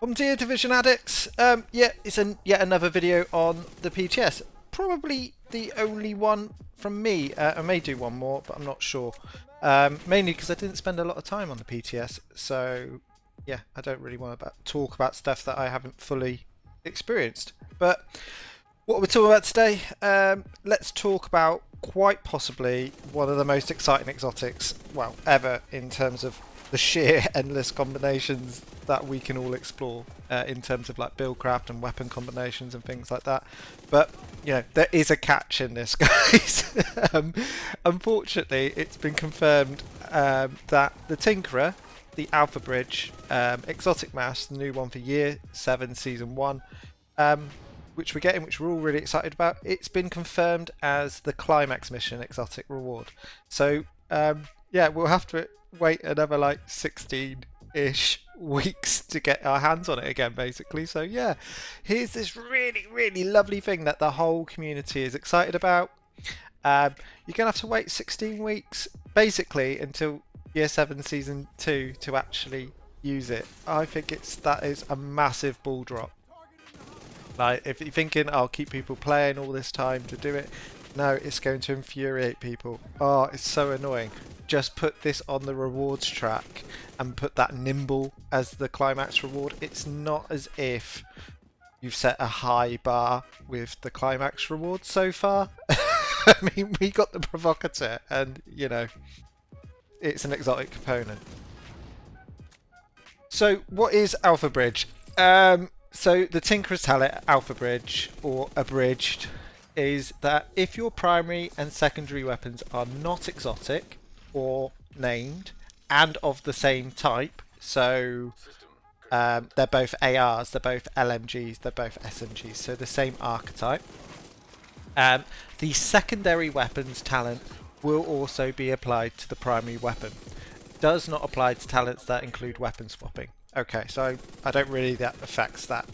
Welcome dear Division addicts. Yeah, it's yet another video on the PTS. Probably the only one from me. I may do one more, but I'm not sure. Mainly because I didn't spend a lot of time on the PTS, so yeah, I don't really want to talk about stuff that I haven't fully experienced. But what we're talking about today, let's talk about quite possibly one of the most exciting exotics, well, ever, in terms of the sheer endless combinations that we can all explore in terms of like buildcraft and weapon combinations and things like that. But you know, there is a catch in this, guys. Unfortunately, it's been confirmed that the Tinkerer, the ALPHABRIDGE exotic mask, the new one for Year 7 Season 1, which we're getting, which we're all really excited about, it's been confirmed as the Climax Mission exotic reward. So yeah, we'll have to wait another like 16-ish weeks to get our hands on it again, basically. So yeah, here's this really lovely thing that the whole community is excited about. You're gonna have to wait 16 weeks basically until Year 7 Season 2 to actually use it. I think that is a massive ball drop. Like, if you're thinking I'll keep people playing all this time to do it, no, it's going to infuriate people. Oh, it's so annoying. Just put this on the rewards track and put that nimble as the climax reward. It's not as if you've set a high bar with the climax reward so far. I mean, we got the provocateur and, you know, it's an exotic component. So what is ALPHABRIDGE? So the Tinkerer's talent, ALPHABRIDGE or abridged, is that if your primary and secondary weapons are not exotic or named and of the same type, so they're both ARs, they're both LMGs, they're both SMGs, so the same archetype, the secondary weapons talent will also be applied to the primary weapon. Does not apply to talents that include weapon swapping. Okay, so I don't really that affects that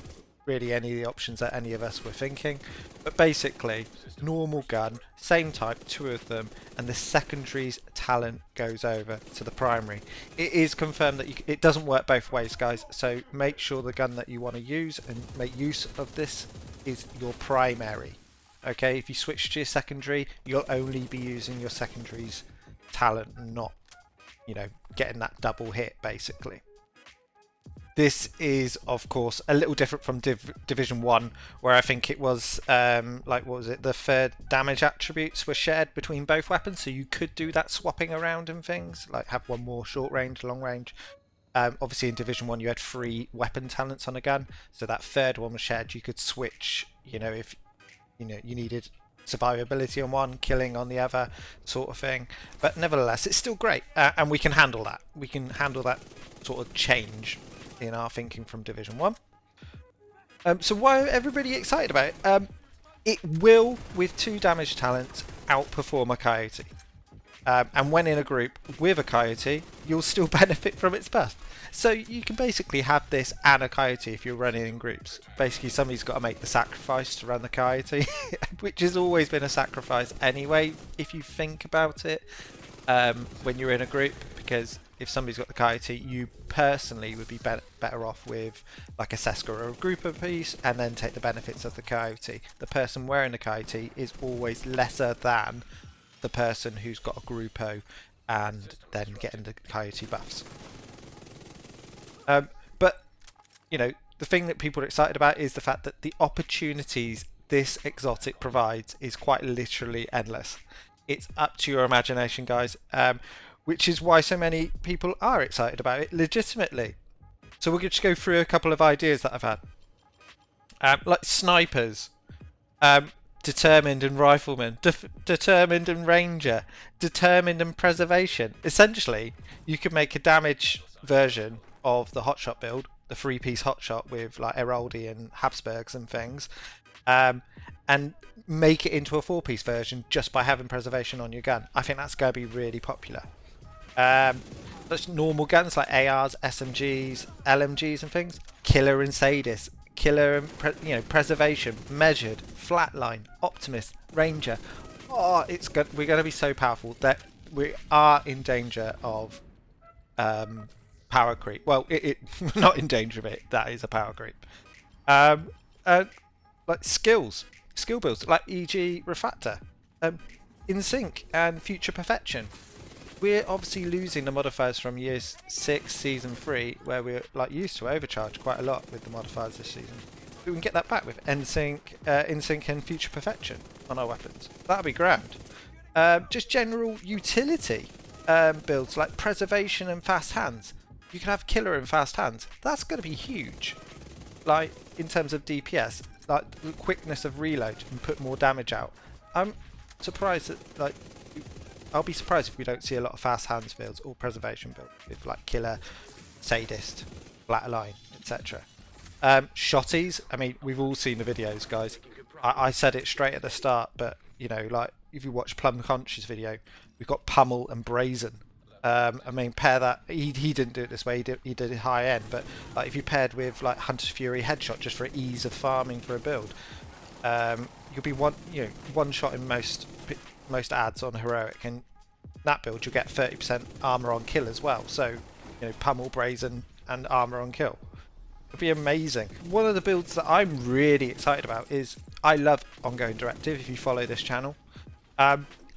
really any of the options that any of us were thinking, but basically normal gun, same type, two of them, and the secondary's talent goes over to the primary. It is confirmed that it doesn't work both ways, guys, so make sure the gun that you want to use and make use of this is your primary. Okay, if you switch to your secondary, you'll only be using your secondary's talent, not, you know, getting that double hit basically. This is, of course, a little different from Division 1, where I think it was, like, what was it, the third damage attributes were shared between both weapons, so you could do that swapping around and things, like have one more short range, long range. Obviously in Division 1 you had 3 weapon talents on a gun, so that third one was shared. You could switch, you know, if you know you needed survivability on one, killing on the other, sort of thing. But nevertheless, it's still great, and we can handle that. We can handle that sort of change in our thinking from Division 1. So why are everybody excited about it? It will, with 2 damage talents, outperform a coyote. And when in a group with a coyote, you'll still benefit from its buff. So you can basically have this and a coyote if you're running in groups. Basically somebody's got to make the sacrifice to run the coyote, which has always been a sacrifice anyway, if you think about it, when you're in a group, because if somebody's got the coyote, you personally would be better off with like a Seska or a grouper piece and then take the benefits of the coyote. The person wearing the coyote is always lesser than the person who's got a groupo and then getting the coyote buffs. But you know, the thing that people are excited about is the fact that the opportunities this exotic provides is quite literally endless. It's up to your imagination, guys, which is why so many people are excited about it legitimately. So we'll just go through a couple of ideas that I've had, like snipers, determined and rifleman, determined and ranger, determined and preservation. Essentially, you could make a damage version of the hotshot build, the 3-piece hotshot with like Heraldi and Habsburgs and things, and make it into a 4-piece version just by having preservation on your gun. I think that's going to be really popular. That's normal guns like ARs, SMGs, LMGs and things. Killer and Sadist, Killer and Preservation, Measured, Flatline, Optimist, Ranger. Oh, we're going to be so powerful that we are in danger of power creep. Well, it not in danger of it. That is a power creep. Like skill builds, like e.g. Refractor, In Sync, and Future Perfection. We're obviously losing the modifiers from year 6, season 3, where we're like used to overcharge quite a lot with the modifiers this season. But we can get that back with In Sync and Future Perfection on our weapons. That'd be grand. Just general utility builds like Preservation and Fast Hands. You can have Killer and Fast Hands. That's going to be huge. Like in terms of DPS, like the quickness of reload and put more damage out. I'm surprised that like. I'll be surprised if we don't see a lot of Fast Hands builds or Preservation builds with like Killer, Sadist, Flatline, etc. Shotties, I mean, we've all seen the videos, guys. I said it straight at the start, but you know, like if you watch Plum Conch's video, we've got Pummel and Brazen. I mean, pair that. He didn't do it this way. He did it high end, but like if you paired with like Hunter's Fury Headshot just for ease of farming for a build, you'll be one shot in most ads on heroic, and that build you'll get 30% armor on kill as well. So you know, Pummel, Brazen, and armor on kill. It'd be amazing. One of the builds that I'm really excited about is I love Ongoing Directive. If you follow this channel,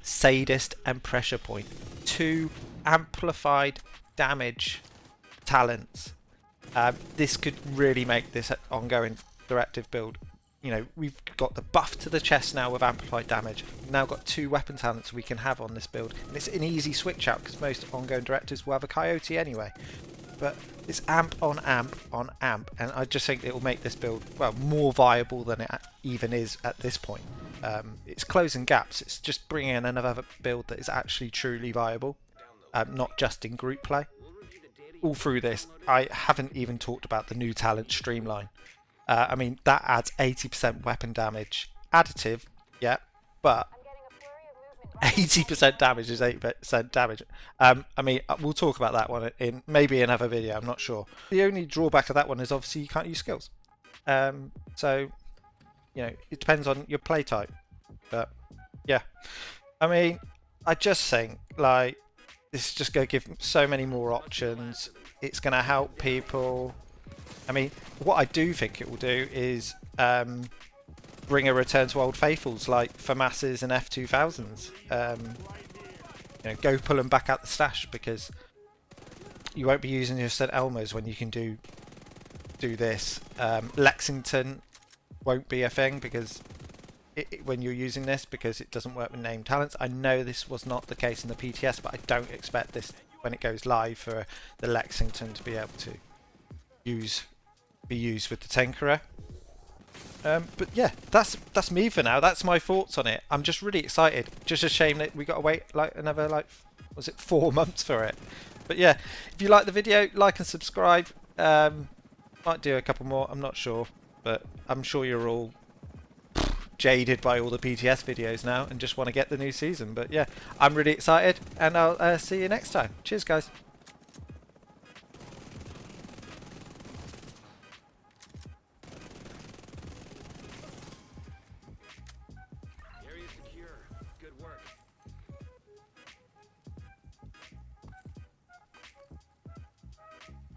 Sadist and Pressure Point, 2 amplified damage talents. This could really make this Ongoing Directive build. You know, we've got the buff to the chest now with amplified damage. We've now got 2 weapon talents we can have on this build, and it's an easy switch out because most Ongoing Directives will have a coyote anyway. But it's amp on amp on amp, and I just think it will make this build, well, more viable than it even is at this point. It's closing gaps. It's just bringing in another build that is actually truly viable, not just in group play. All through this, I haven't even talked about the new talent Streamline. I mean, that adds 80% weapon damage. Additive, yeah, but 80% damage is 8% damage. I mean, we'll talk about that one in maybe another video, I'm not sure. The only drawback of that one is obviously you can't use skills. So, you know, it depends on your play type. But, yeah. I mean, I just think, like, this is just going to give so many more options. It's going to help people. I mean, what I do think it will do is bring a return to old faithfuls like FAMASs and F2000s. You know, go pull them back out the stash, because you won't be using your St. Elmo's when you can do this. Lexington won't be a thing because when you're using this, because it doesn't work with named talents. I know this was not the case in the PTS, but I don't expect this when it goes live for the Lexington to be able to be used with the Tinkerer. But yeah, that's me for now. That's my thoughts on it. I'm just really excited. Just a shame that we got to wait like another, like, was it 4 months for it? But yeah, if you like the video, like and subscribe. Might do a couple more, I'm not sure, but I'm sure you're all jaded by all the PTS videos now and just want to get the new season. But yeah, I'm really excited, and I'll see you next time. Cheers, guys.